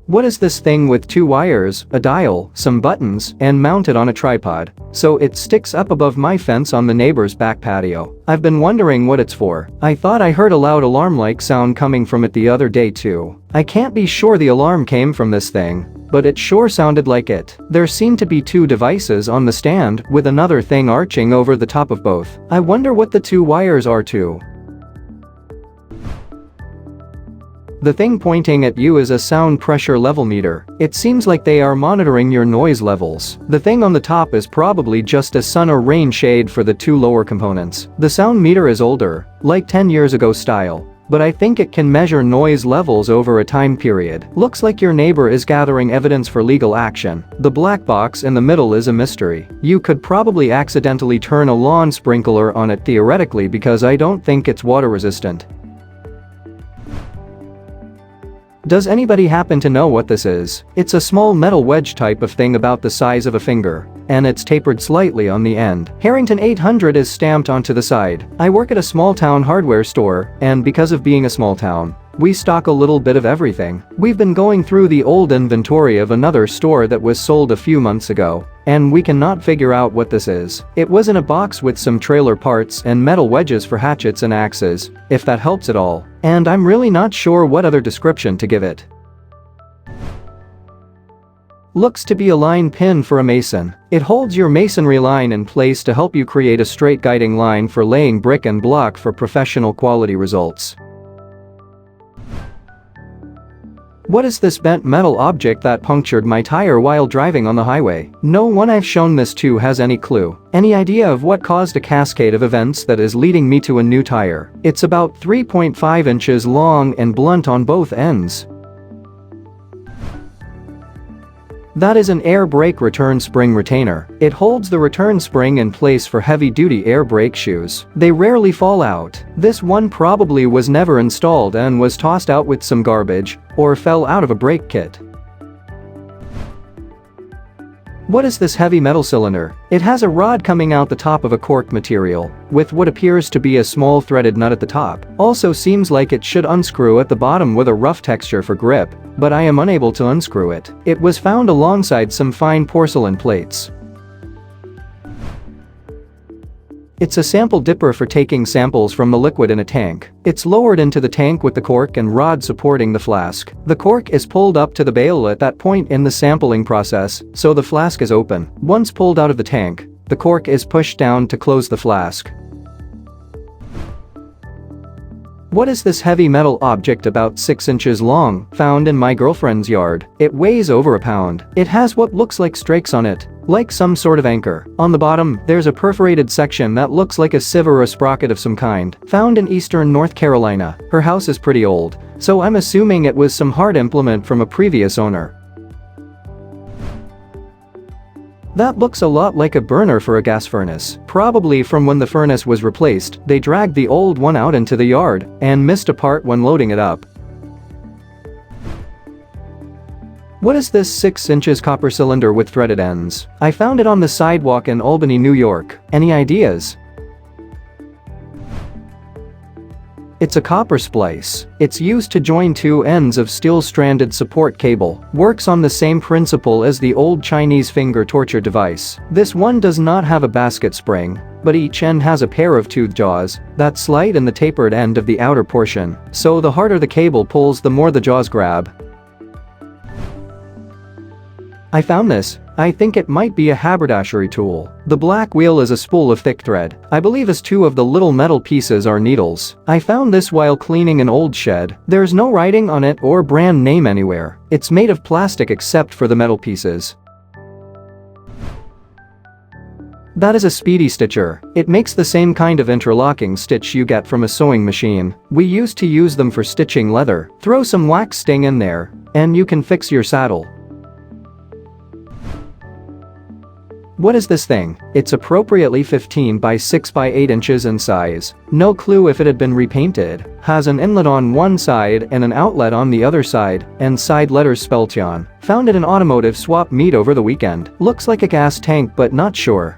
What is this thing with 2 wires, a dial, some buttons, and mounted on a tripod? So it sticks up above my fence on the neighbor's back patio. I've been wondering what it's for. I thought I heard a loud alarm-like sound coming from it the other day too. I can't be sure the alarm came from this thing, but it sure sounded like it. There seem to be 2 devices on the stand with another thing arching over the top of both. I wonder what the 2 wires are to. The thing pointing at you is a sound pressure level meter. It seems like they are monitoring your noise levels. The thing on the top is probably just a sun or rain shade for the 2 lower components. The sound meter is older, like 10 years ago style, but I think it can measure noise levels over a time period. Looks like your neighbor is gathering evidence for legal action. The black box in the middle is a mystery. You could probably accidentally turn a lawn sprinkler on it theoretically because I don't think it's water resistant. Does anybody happen to know what this is? It's a small metal wedge type of thing about the size of a finger, and it's tapered slightly on the end. Harrington 800 is stamped onto the side. I work at a small town hardware store, and because of being a small town, we stock a little bit of everything. We've been going through the old inventory of another store that was sold a few months ago, and we cannot figure out what this is. It was in a box with some trailer parts and metal wedges for hatchets and axes, if that helps at all, and I'm really not sure what other description to give it. Looks to be a line pin for a mason. It holds your masonry line in place to help you create a straight guiding line for laying brick and block for professional quality results. What is this bent metal object that punctured my tire while driving on the highway? No one I've shown this to has any clue. Any idea of what caused a cascade of events that is leading me to a new tire? It's about 3.5 inches long and blunt on both ends. That is an air brake return spring retainer. It holds the return spring in place for heavy-duty air brake shoes. They rarely fall out. This one probably was never installed and was tossed out with some garbage, or fell out of a brake kit. What is this heavy metal cylinder? It has a rod coming out the top of a cork material, with what appears to be a small threaded nut at the top. Also seems like it should unscrew at the bottom with a rough texture for grip, but I am unable to unscrew it. It was found alongside some fine porcelain plates. It's a sample dipper for taking samples from the liquid in a tank. It's lowered into the tank with the cork and rod supporting the flask. The cork is pulled up to the bail at that point in the sampling process, so the flask is open. Once pulled out of the tank, the cork is pushed down to close the flask. What is this heavy metal object about 6 inches long, found in my girlfriend's yard? It weighs over a pound. It has what looks like strakes on it, like some sort of anchor. On the bottom, there's a perforated section that looks like a sieve or a sprocket of some kind, found in eastern North Carolina. Her house is pretty old, so I'm assuming it was some hard implement from a previous owner. That looks a lot like a burner for a gas furnace. Probably from when the furnace was replaced, they dragged the old one out into the yard and missed a part when loading it up. What is this 6 inches copper cylinder with threaded ends? I found it on the sidewalk in Albany, New York. Any ideas? It's a copper splice. It's used to join 2 ends of steel-stranded support cable. Works on the same principle as the old Chinese finger torture device. This one does not have a basket spring, but each end has a pair of tooth jaws that slide in the tapered end of the outer portion, so the harder the cable pulls, the more the jaws grab. I found this. I think it might be a haberdashery tool. The black wheel is a spool of thick thread. I believe as 2 of the little metal pieces are needles. I found this while cleaning an old shed. There's no writing on it or brand name anywhere. It's made of plastic except for the metal pieces. That is a Speedy stitcher. It makes the same kind of interlocking stitch you get from a sewing machine. We used to use them for stitching leather. Throw some wax sting in there, and you can fix your saddle. What is this thing? It's appropriately 15 by 6 by 8 inches in size. No clue if it had been repainted. Has an inlet on one side and an outlet on the other side, and side letters spelled Tion. Found at an automotive swap meet over the weekend. Looks like a gas tank but not sure.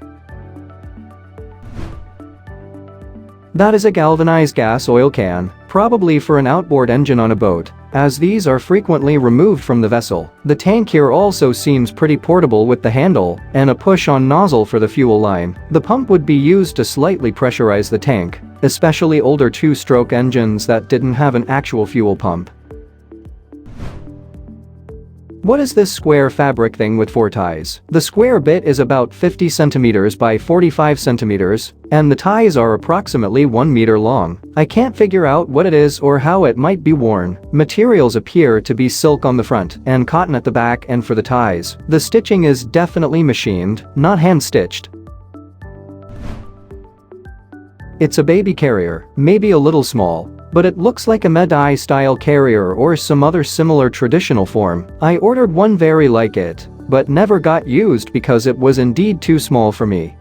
That is a galvanized gas oil can, probably for an outboard engine on a boat, as these are frequently removed from the vessel. The tank here also seems pretty portable with the handle and a push-on nozzle for the fuel line. The pump would be used to slightly pressurize the tank, especially older two-stroke engines that didn't have an actual fuel pump. What is this square fabric thing with 4 ties? The square bit is about 50 centimeters by 45 centimeters, and the ties are approximately 1 meter long. I can't figure out what it is or how it might be worn. Materials appear to be silk on the front and cotton at the back, and for the ties, the stitching is definitely machined, not hand-stitched. It's a baby carrier, maybe a little small, but it looks like a Medi-style carrier or some other similar traditional form. I ordered one very like it, but never got used because it was indeed too small for me.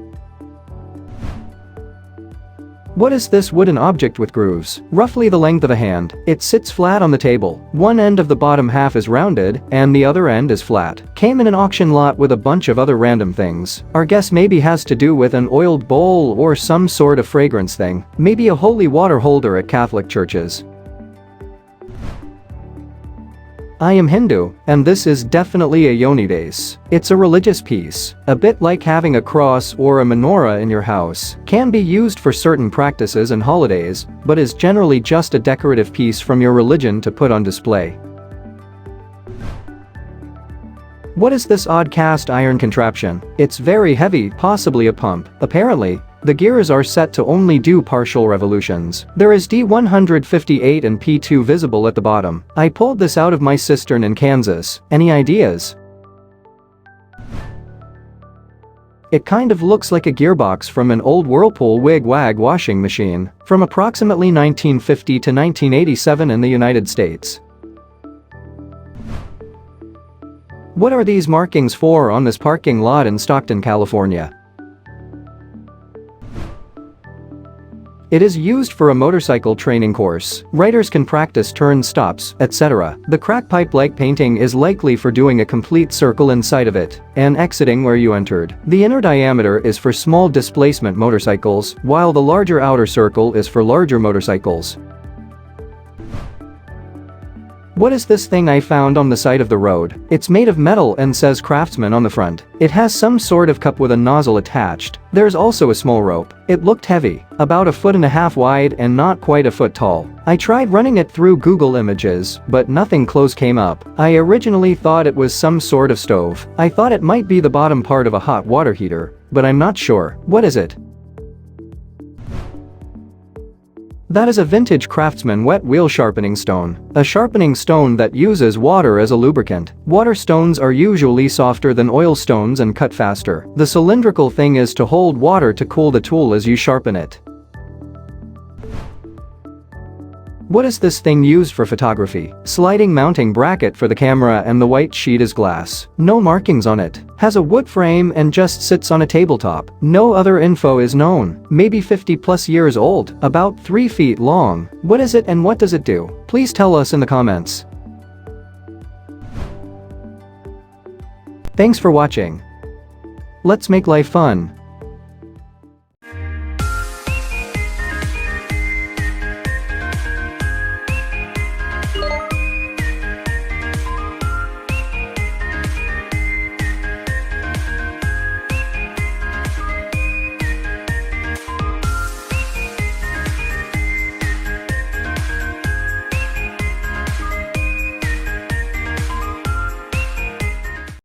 What is this wooden object with grooves? Roughly the length of a hand. It sits flat on the table. One end of the bottom half is rounded, and the other end is flat. Came in an auction lot with a bunch of other random things. Our guess maybe has to do with an oiled bowl or some sort of fragrance thing. Maybe a holy water holder at Catholic churches. I am Hindu, and this is definitely a yoni vase. It's a religious piece, a bit like having a cross or a menorah in your house. Can be used for certain practices and holidays, but is generally just a decorative piece from your religion to put on display. What is this odd cast iron contraption? It's very heavy, possibly a pump. Apparently, the gears are set to only do partial revolutions. There is D158 and P2 visible at the bottom. I pulled this out of my cistern in Kansas. Any ideas? It kind of looks like a gearbox from an old Whirlpool wig-wag washing machine from approximately 1950 to 1987 in the United States. What are these markings for on this parking lot in Stockton, California? It is used for a motorcycle training course. Riders can practice turn stops, etc. The crack pipe-like painting is likely for doing a complete circle inside of it and exiting where you entered. The inner diameter is for small displacement motorcycles, while the larger outer circle is for larger motorcycles. What is this thing I found on the side of the road? It's made of metal and says CRAFTSMAN on the front. It has some sort of cup with a nozzle attached. There's also a small rope. It looked heavy, about 1.5 feet wide and not quite a foot tall. I tried running it through Google Images, but nothing close came up. I originally thought it was some sort of stove. I thought it might be the bottom part of a hot water heater, but I'm not sure. What is it? That is a vintage CRAFTSMAN wet wheel sharpening stone. A sharpening stone that uses water as a lubricant. Water stones are usually softer than oil stones and cut faster. The cylindrical thing is to hold water to cool the tool as you sharpen it. What is this thing used for photography? Sliding mounting bracket for the camera, and the white sheet is glass. No markings on it. Has a wood frame and just sits on a tabletop. No other info is known. Maybe 50+ years old, about 3 feet long. What is it and what does it do? Please tell us in the comments. Thanks for watching. Let's make life fun.